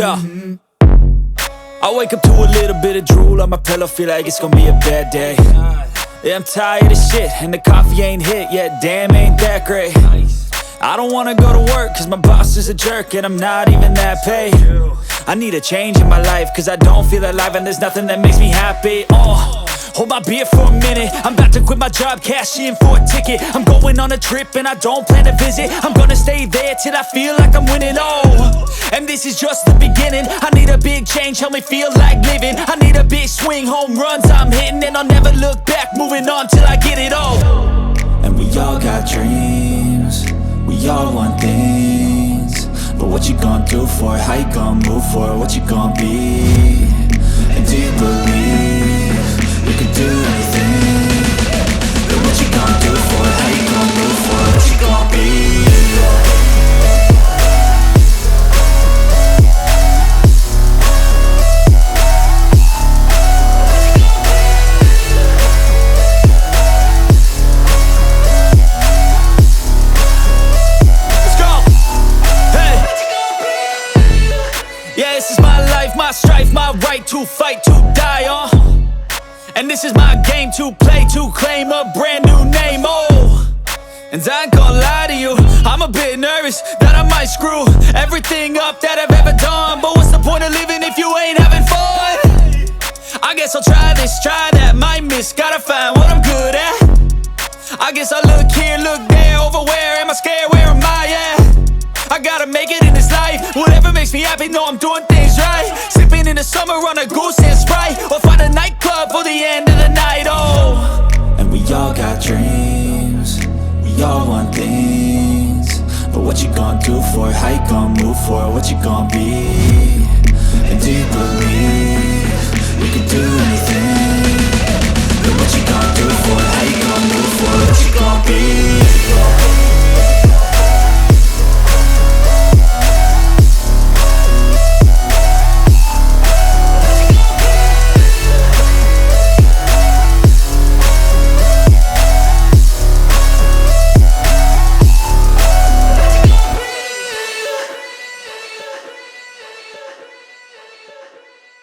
go. I wake up to a little bit of drool on my pillow, feel like it's gonna be a bad day. Yeah, I'm tired of shit, and the coffee ain't hit yet, damn, ain't that great. I don't wanna go to work, cause my boss is a jerk, and I'm not even that paid. I need a change in my life, cause I don't feel alive, and there's nothing that makes me happy. Hold my beer for a minute, I'm about to quit my job, cash in for a ticket. I'm going on a trip and I don't plan to visit. I'm gonna stay there till I feel like I'm winning, and this is just the beginning. I need a big change, help me feel like living. I need a big swing, home runs I'm hitting, and I'll never look back, moving on till I get it all. And we all got dreams, we all want things, but what you gonna do for it? How you gonna move for it? What you gonna be? And do you believe you can do anything? But what you gonna do for it? How you gonna move for it? What you gonna be? Let's go! Hey! Yeah, this is my life, my strife, my right to fight, to die on. And this is my game to play, to claim a brand new name, And I ain't gonna lie to you, I'm a bit nervous that I might screw everything up that I've ever done. But what's the point of living if you ain't having fun? I guess I'll try this, try that, might miss, gotta find what I'm good at. I guess I look here, look there, over where am I scared, where am I at? I gotta make it in this life, whatever makes me happy, know I'm doing things right. Sipping in the summer on a goose and Sprite, or find a nightclub for the end of the night, And we all got dreams, we all want things, but what you gonna do for it? How you gonna move for it? What you gonna be? And do you believe